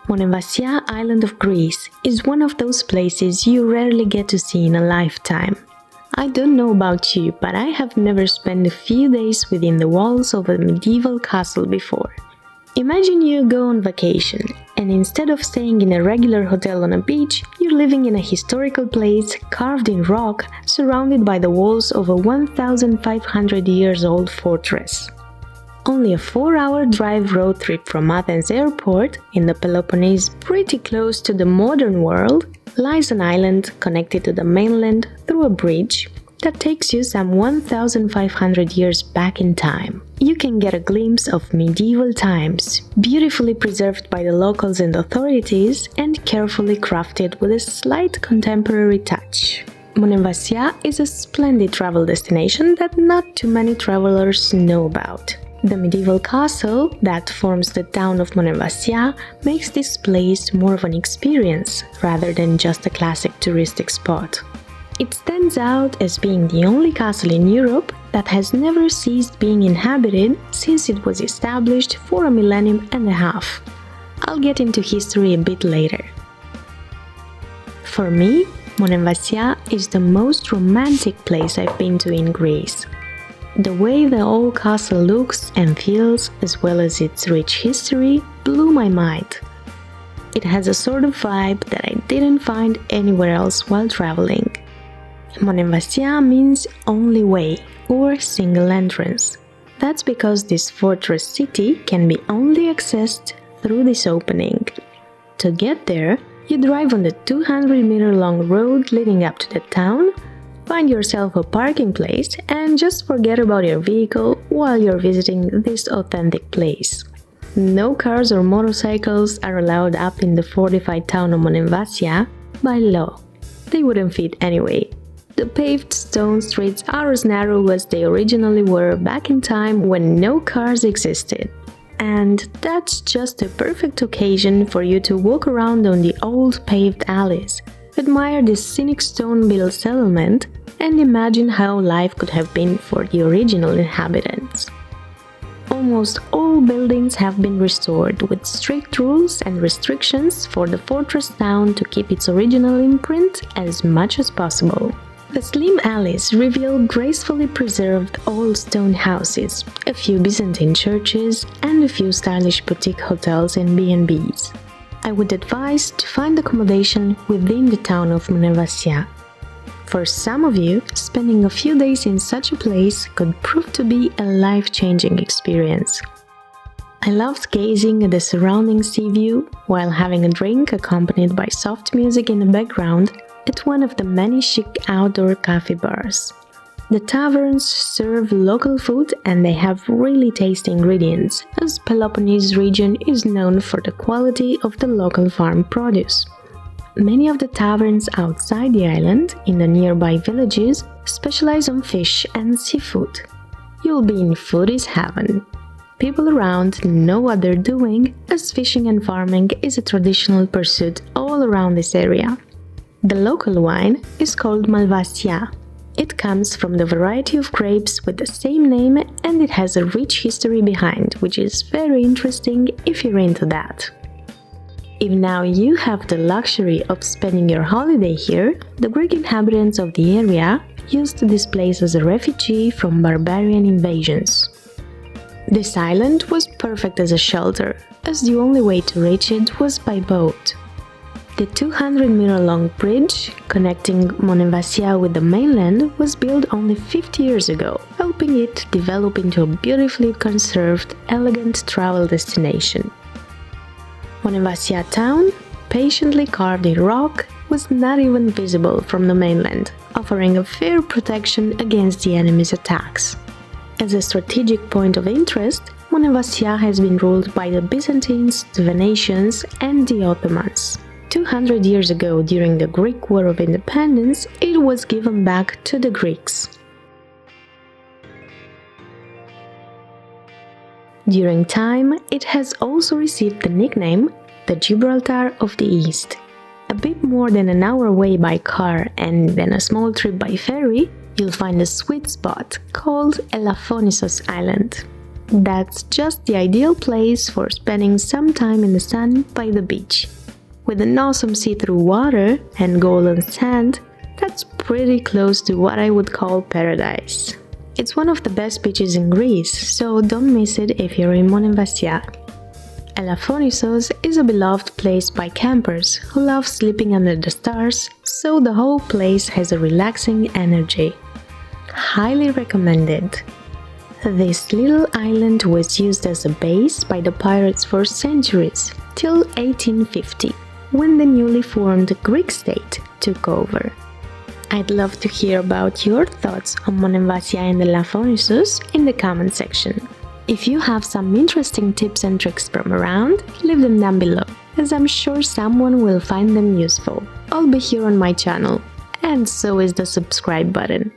Monemvasia Island of Greece is one of those places you rarely get to see in a lifetime. I don't know about you, but I have never spent a few days within the walls of a medieval castle before. Imagine you go on vacation, and instead of staying in a regular hotel on a beach, you're living in a historical place carved in rock, surrounded by the walls of a 1,500 years old fortress. Only a 4-hour drive road trip from Athens airport, in the Peloponnese, pretty close to the modern world, lies an island connected to the mainland through a bridge that takes you some 1,500 years back in time. You can get a glimpse of medieval times, beautifully preserved by the locals and authorities and carefully crafted with a slight contemporary touch. Monemvasia is a splendid travel destination that not too many travelers know about. The medieval castle that forms the town of Monemvasia makes this place more of an experience rather than just a classic touristic spot. It stands out as being the only castle in Europe that has never ceased being inhabited since it was established for a millennium and a half. I'll get into history a bit later. For me, Monemvasia is the most romantic place I've been to in Greece. The way the old castle looks and feels, as well as its rich history, blew my mind. It has a sort of vibe that I didn't find anywhere else while traveling. Monemvasia means only way, or single entrance. That's because this fortress city can be only accessed through this opening. To get there, you drive on the 200-meter-long road leading up to the town, find yourself a parking place, and just forget about your vehicle while you're visiting this authentic place. No cars or motorcycles are allowed up in the fortified town of Monemvasia by law. They wouldn't fit anyway. The paved stone streets are as narrow as they originally were back in time when no cars existed. And that's just a perfect occasion for you to walk around on the old paved alleys, admire this scenic stone-built settlement, and imagine how life could have been for the original inhabitants. Almost all buildings have been restored with strict rules and restrictions for the fortress town to keep its original imprint as much as possible. The slim alleys reveal gracefully preserved old stone houses, a few Byzantine churches, and a few stylish boutique hotels and B&Bs. I would advise to find accommodation within the town of Monemvasia. For some of you, spending a few days in such a place could prove to be a life-changing experience. I loved gazing at the surrounding sea view while having a drink accompanied by soft music in the background at one of the many chic outdoor cafe bars. The taverns serve local food and they have really tasty ingredients, as Peloponnese region is known for the quality of the local farm produce. Many of the taverns outside the island, in the nearby villages, specialize on fish and seafood. You'll be in foodie's heaven. People around know what they're doing, as fishing and farming is a traditional pursuit all around this area. The local wine is called Malvasia. It comes from the variety of grapes with the same name, and it has a rich history behind, which is very interesting if you're into that. If now you have the luxury of spending your holiday here, the Greek inhabitants of the area used this place as a refugee from barbarian invasions. This island was perfect as a shelter, as the only way to reach it was by boat. The 200-meter-long bridge connecting Monemvasia with the mainland was built only 50 years ago, helping it develop into a beautifully conserved, elegant travel destination. Monemvasia town, patiently carved in rock, was not even visible from the mainland, offering a fair protection against the enemy's attacks. As a strategic point of interest, Monemvasia has been ruled by the Byzantines, the Venetians, and the Ottomans. 200 years ago, during the Greek War of Independence, it was given back to the Greeks. During time, it has also received the nickname the Gibraltar of the East. A bit more than an hour away by car and then a small trip by ferry, you'll find a sweet spot called Elafonisos Island. That's just the ideal place for spending some time in the sun by the beach. With an awesome see-through water and golden sand, that's pretty close to what I would call paradise. It's one of the best beaches in Greece, so don't miss it if you're in Monemvasia. Elafonisos is a beloved place by campers who love sleeping under the stars, so the whole place has a relaxing energy. Highly recommended! This little island was used as a base by the pirates for centuries, till 1850, when the newly formed Greek state took over. I'd love to hear about your thoughts on Monemvasia and Elafonisos in the comment section. If you have some interesting tips and tricks from around, leave them down below, as I'm sure someone will find them useful. I'll be here on my channel, and so is the subscribe button.